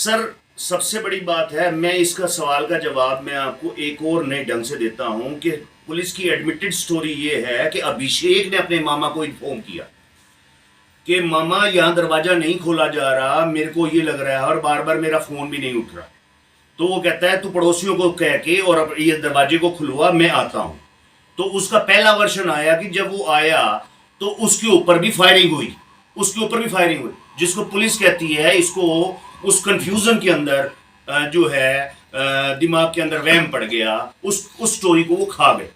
Sir, सबसे बड़ी बात है, मैं इसका सवाल का जवाब मैं आपको एक और नए ढंग से देता हूं कि पुलिस की एडमिटेड स्टोरी ये है कि अभिषेक ने अपने मामा को इन्फॉर्म किया कि मामा यहाँ दरवाजा नहीं खोला जा रहा, मेरे को ये लग रहा है और बार बार मेरा फोन भी नहीं उठ रहा। तो वो कहता है तू पड़ोसियों को कह के और अब ये दरवाजे को खुलवा, मैं आता हूं। तो उसका पहला वर्षन आया कि जब वो आया तो उसके ऊपर भी फायरिंग हुई, जिसको पुलिस कहती है इसको उस कंफ्यूजन के अंदर जो है दिमाग के अंदर वहम पड़ गया, उस स्टोरी को वो खा गए।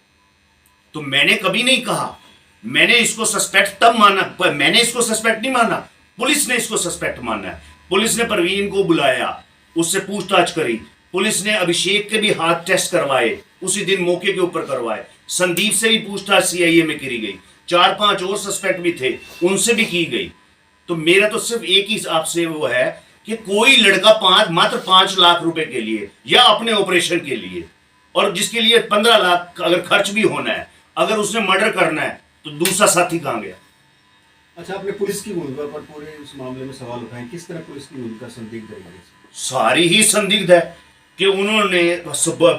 तो मैंने कभी नहीं कहा, मैंने इसको सस्पेक्ट तब माना, मैंने इसको सस्पेक्ट नहीं माना, पुलिस ने इसको सस्पेक्ट माना है। पुलिस ने परवीन को बुलाया, उससे पूछताछ करी, पुलिस ने अभिषेक के भी हाथ टेस्ट करवाए, उसी दिन मौके के ऊपर करवाए, संदीप से भी पूछताछ सीआईए में करी गई, 4-5 और सस्पेक्ट भी थे, उनसे भी की गई। तो मेरा तो सिर्फ एक ही आपसे वो है कि कोई लड़का मात्र 5 लाख रुपए के लिए या अपने ऑपरेशन के लिए, और जिसके लिए 15 लाख अगर खर्च भी होना है, अगर उसने मर्डर करना है तो दूसरा साथी कहां गया? अच्छा, आपने पुलिस की भूमिका पर पूरे इस मामले में सवाल उठाए, किस तरह पुलिस की भूमिका संदिग्ध है? सारी ही संदिग्ध है कि उन्होंने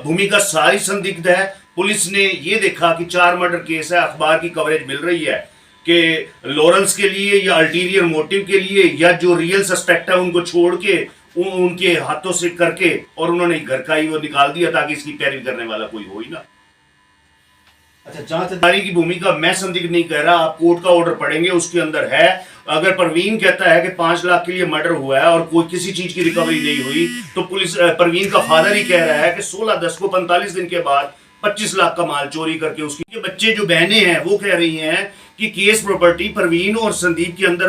भूमिका सारी संदिग्ध है। पुलिस ने ये देखा कि 4 मर्डर केस है, अखबार की कवरेज मिल रही है कि लॉरेंस के लिए या अल्टीरियर मोटिव के लिए या जो रियल सस्पेक्ट है उनको छोड़ के उनके हाथों से करके और उन्होंने घर का ही वो निकाल दिया ताकि इसकी पैरवी करने वाला कोई हो ही ना। अच्छा, जांच अधिकारी की भूमिका मैं संदिग्ध नहीं कह रहा, आप कोर्ट का ऑर्डर पढ़ेंगे उसके अंदर है। अगर परवीन कहता है कि 5 लाख के लिए मर्डर हुआ है और कोई किसी चीज की रिकवरी नहीं हुई, तो पुलिस परवीन का फादर ही कह रहा है कि 16/10 को 45 दिन के बाद 25 लाख का माल चोरी करके उसके बच्चे जो बहनें हैं वो कह रही हैं कि केस प्रॉपर्टी परवीन और संदीप के अंदर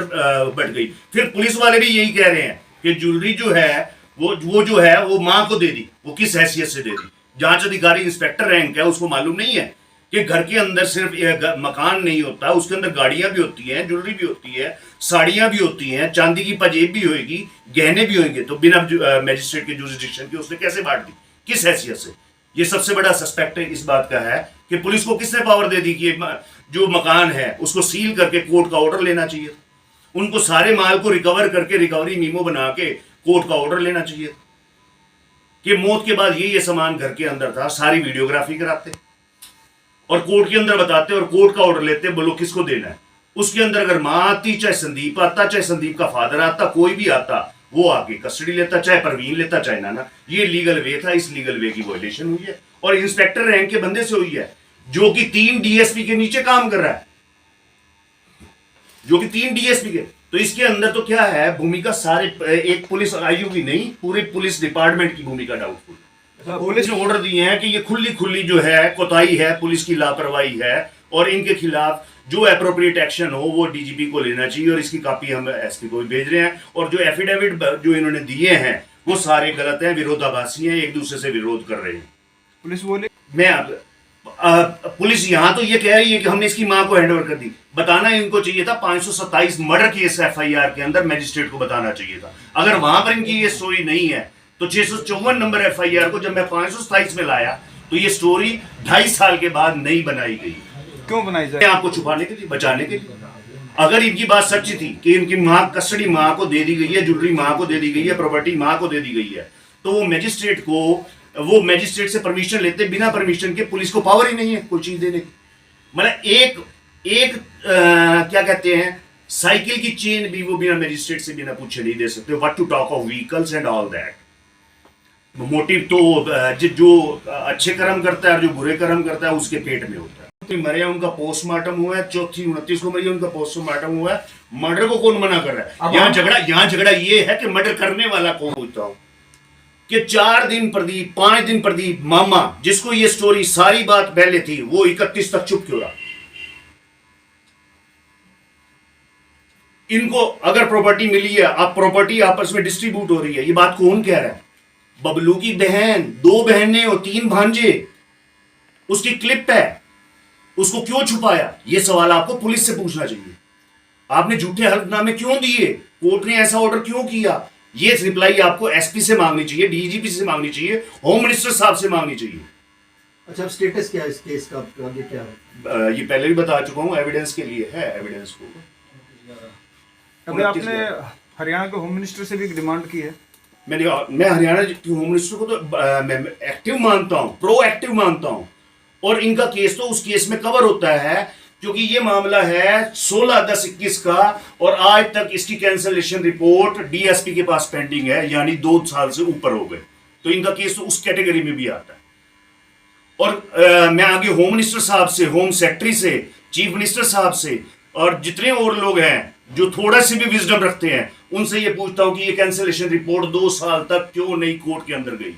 बढ़ गई। फिर पुलिस वाले भी यही कह रहे हैं कि ज्वेलरी जो है वो जो है वो मां को दे दी। वो किस हैसियत से दे दी? जांच अधिकारी इंस्पेक्टर रैंक है, उसको मालूम नहीं है कि घर के अंदर सिर्फ मकान नहीं होता, उसके अंदर गाड़ियां भी होती हैं, ज्वेलरी भी होती है, साड़ियां भी होती हैं, चांदी की पंजेब भी होगी, गहने भी होंगे। तो बिना मैजिस्ट्रेट के जुरिसडिक्शन के उसने कैसे बांट दी? किस हैसियत से? ये सबसे बड़ा सस्पेक्ट इस बात का है कि पुलिस को किसने पावर दे दी कि जो मकान है उसको सील करके कोर्ट का ऑर्डर लेना चाहिए, उनको सारे माल को रिकवर करके रिकवरी मीमो बना के कोर्ट का ऑर्डर लेना चाहिए कि मौत के बाद ये सामान घर के अंदर था, सारी वीडियोग्राफी कराते और कोर्ट के अंदर बताते और कोर्ट का ऑर्डर लेते, बोलो किसको देना है। उसके अंदर अगर मां आती, चाहे संदीप आता, चाहे संदीप का फादर आता, कोई भी आता, वो आके कस्टडी लेता, चाहे परवीन लेता चाहे नाना। ये लीगल वे था, इस लीगल वे की वायलेशन हुई है और इंस्पेक्टर रैंक के बंदे से हुई है जो कि 3 डीएसपी के नीचे काम कर रहा है, जो कि 3 डीएसपी के। तो इसके अंदर तो क्या है भूमिका, सारे एक पुलिस आईयू की नहीं, पूरे पुलिस डिपार्टमेंट की भूमिका डाउटफुल। पुलिस ने ऑर्डर दिए हैं कि ये खुली जो है कोताही है, पुलिस की लापरवाही है और इनके खिलाफ जो एप्रोप्रिएट एक्शन हो वो डीजीपी को लेना चाहिए और इसकी कॉपी हम एसपी को भी भेज रहे हैं। और जो एफिडेविट जो इन्होंने दिए हैं वो सारे गलत हैं, विरोधाभासी हैं, एक दूसरे से विरोध कर रहे हैं। पुलिस बोले पुलिस यहां तो ये कह रही है कि हमने इसकी मां को हैंडओवर कर दी। बताना इनको चाहिए था 527 मर्डर केस एफआईआर के अंदर मैजिस्ट्रेट को बताना चाहिए था। अगर वहां पर इनकी ये स्टोरी नहीं है तो 654 नंबर एफआईआर को जब मैं 527 में लाया तो ये स्टोरी 2.5 साल के बाद नहीं बनाई गई। क्यों बनाई जाए? आपको छुपाने के लिए, बचाने के लिए। अगर इनकी बात सच्ची थी कि इनकी मां कस्टडी मां को दे दी गई है, ज्वेलरी मां को दे दी गई है, प्रॉपर्टी मां को दे दी गई है, तो वो मैजिस्ट्रेट से परमिशन लेते, बिना परमिशन के पुलिस को पावर ही नहीं है कोई चीज देने की। मतलब एक क्या कहते हैं, साइकिल की चेन भी वो बिना मैजिस्ट्रेट से बिना पूछे नहीं दे सकते। What to talk of vehicles and all that. Motive तो जो अच्छे कर्म करता है और जो बुरे कर्म करता है उसके पेट में होता है। मरे उनका पोस्टमार्टम हुआ है, 29 को मरी उनका पोस्टमार्टम हुआ है। मर्डर को कौन मना कर रहा है? यहाँ झगड़ा ये है कि मर्डर करने वाला कौन होता हो कि 4 दिन प्रदीप, 5 दिन प्रदीप, मामा जिसको ये स्टोरी सारी बात पहले थी वो 31 तक चुप क्यों रहा? इनको अगर प्रॉपर्टी मिली है, अब प्रॉपर्टी आपस में डिस्ट्रीब्यूट हो रही है, ये बात कौन कह रहा है? बबलू की बहन, 2 बहनें और 3 भांजे, उसकी क्लिप है, उसको क्यों छुपाया? ये सवाल आपको पुलिस से पूछना चाहिए। आपने झूठे हल्फनामे क्यों दिए? कोर्ट ने ऐसा ऑर्डर क्यों किया? ये रिप्लाई आपको एसपी से मांगनी चाहिए, डीजीपी से मांगनी चाहिए, होम मिनिस्टर साहब से मांगनी चाहिए। अच्छा, अब स्टेटस क्या है इस केस का, आगे क्या है? ये पहले भी बता चुका हूं, एविडेंस के लिए है, एविडेंस को। अगर आपने हरियाणा के होम मिनिस्टर से भी डिमांड की है मैं हरियाणा की होम मिनिस्टर को तो मैं एक्टिव मानता हूँ, प्रो एक्टिव मानता हूँ। और इनका केस तो उस केस में कवर होता है, क्योंकि ये मामला है 16/10/21 का, और आज तक इसकी कैंसलेशन रिपोर्ट डीएसपी के पास पेंडिंग है, यानी 2 साल से ऊपर हो गए। तो इनका केस तो उस कैटेगरी में भी आता है। और मैं आगे होम मिनिस्टर साहब से, होम सेक्रेटरी से, चीफ मिनिस्टर साहब से, और जितने और लोग हैं जो थोड़ा से भी विजडम रखते हैं, उनसे ये पूछता हूं कि ये कैंसलेशन रिपोर्ट 2 साल तक क्यों नहीं कोर्ट के अंदर गई,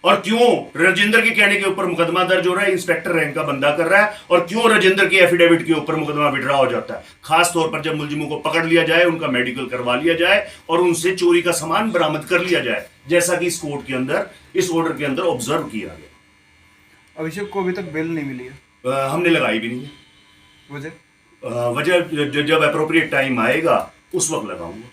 और क्यों राजेंद्र के कहने के ऊपर मुकदमा दर्ज हो रहा है, इंस्पेक्टर रैंक का बंदा कर रहा है, और क्यों राजेंद्र के एफिडेविट के ऊपर मुकदमा विड्रॉ हो जाता है। खास तौर पर जब मुलजिमों को पकड़ लिया जाए, उनका मेडिकल करवा लिया जाए और उनसे चोरी का सामान बरामद कर लिया जाए, जैसा कि इस कोर्ट के अंदर, इस ऑर्डर के अंदर ऑब्जर्व किया गया। अभिषेक को अभी तक बेल नहीं मिली है। हमने लगाई भी नहीं है। वजह वजह जब अप्रोप्रिएट टाइम आएगा उस वक्त लगाऊंगा।